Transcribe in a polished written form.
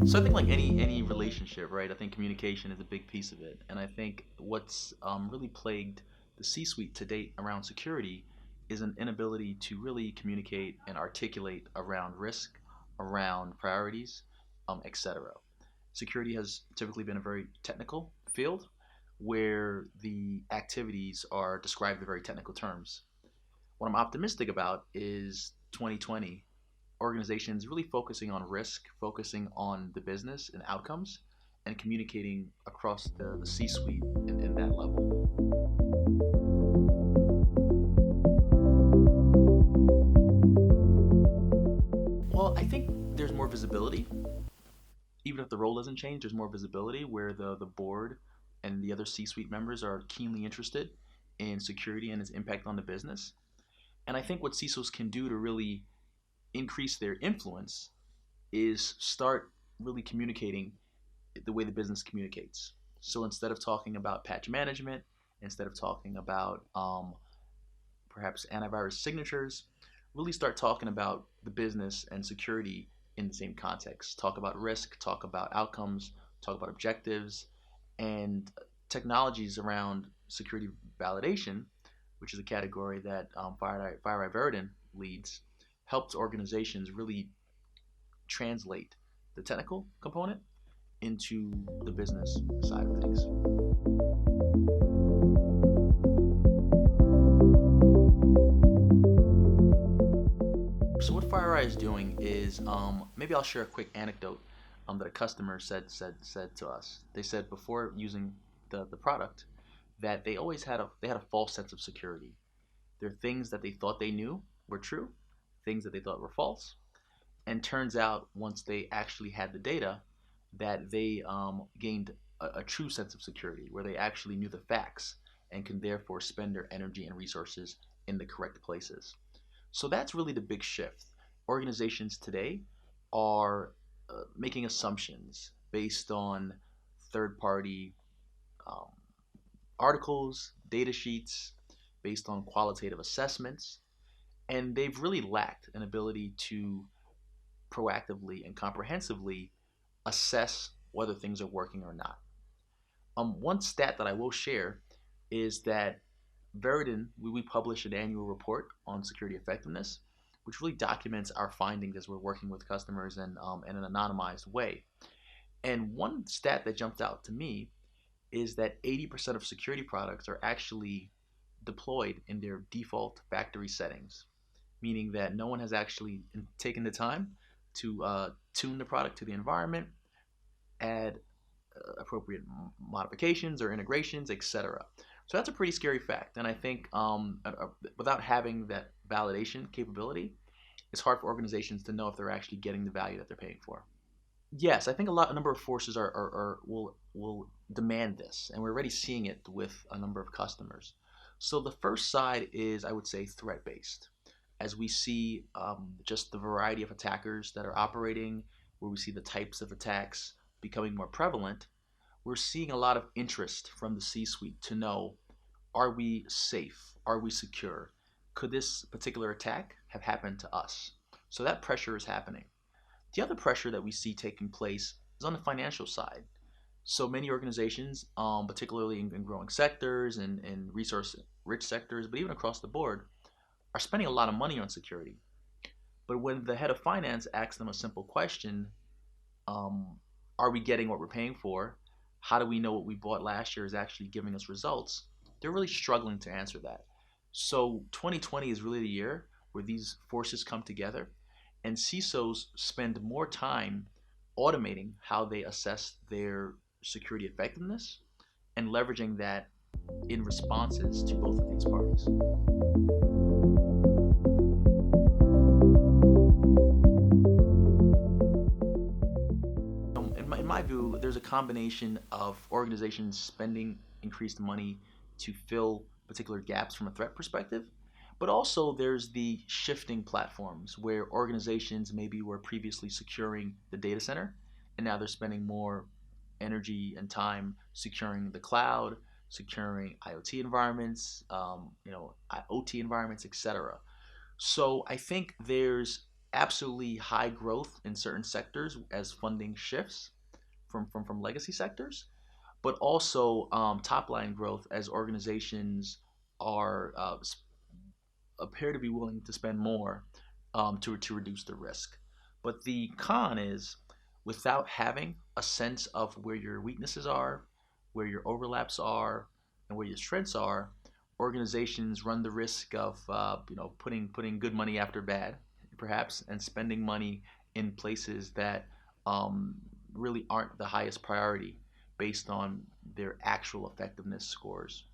So I think like any relationship, right? I think communication is a big piece of it, and I think what's really plagued the C-suite to date around security is an inability to really communicate and articulate around risk, around priorities, etc. Security has typically been a very technical field where the activities are described in very technical terms. What I'm optimistic about is 2020 organizations really focusing on risk, focusing on the business and outcomes, and communicating across the C suite in that level. Well, I think there's more visibility. Even if the role doesn't change, there's more visibility where the board and the other C suite members are keenly interested in security and its impact on the business. And I think what CISOs can do to really increase their influence is start really communicating the way the business communicates. So instead of talking about patch management, instead of talking about perhaps antivirus signatures, really start talking about the business and security in the same context. Talk about risk, talk about outcomes, talk about objectives, and technologies around security validation, which is a category that FireEye Verodin leads, helps organizations really translate the technical component into the business side of things. So what FireEye is doing is, maybe I'll share a quick anecdote that a customer said to us. They said before using the product that they always had a false sense of security. There are things that they thought they knew were true, things that they thought were false, and turns out once they actually had the data that they gained a true sense of security where they actually knew the facts and can therefore spend their energy and resources in the correct places. So that's really the big shift. Organizations today are making assumptions based on third-party um, articles, data sheets, based on qualitative assessments, and they've really lacked an ability to proactively and comprehensively assess whether things are working or not. One stat that I will share is that Verodin, we publish an annual report on security effectiveness, which really documents our findings as we're working with customers and in an anonymized way. And one stat that jumped out to me is that 80% of security products are actually deployed in their default factory settings, meaning that no one has actually taken the time to tune the product to the environment, add appropriate modifications or integrations, etc. So that's a pretty scary fact. And I think without having that validation capability, it's hard for organizations to know if they're actually getting the value that they're paying for. Yes, I think a number of forces will demand this, and we're already seeing it with a number of customers. So the first side is, I would say, threat based. As we see just the variety of attackers that are operating, where we see the types of attacks becoming more prevalent, we're seeing a lot of interest from the C-suite to know, are we safe? Are we secure? Could this particular attack have happened to us? So that pressure is happening. The other pressure that we see taking place is on the financial side. So many organizations, particularly in growing sectors and resource-rich sectors, but even across the board, are spending a lot of money on security. But when the head of finance asks them a simple question, are we getting what we're paying for? How do we know what we bought last year is actually giving us results? They're really struggling to answer that. So 2020 is really the year where these forces come together, and CISOs spend more time automating how they assess their security effectiveness and leveraging that in responses to both of these parties. In my view, there's a combination of organizations spending increased money to fill particular gaps from a threat perspective, but also there's the shifting platforms where organizations maybe were previously securing the data center, and now they're spending more energy and time securing the cloud, securing IoT environments, OT environments, etc. So I think there's absolutely high growth in certain sectors as funding shifts from legacy sectors, but also top line growth as organizations are appear to be willing to spend more to reduce the risk. But the con is without having a sense of where your weaknesses are, where your overlaps are, and where your strengths are, organizations run the risk of putting good money after bad, perhaps, and spending money in places that um, really aren't the highest priority based on their actual effectiveness scores.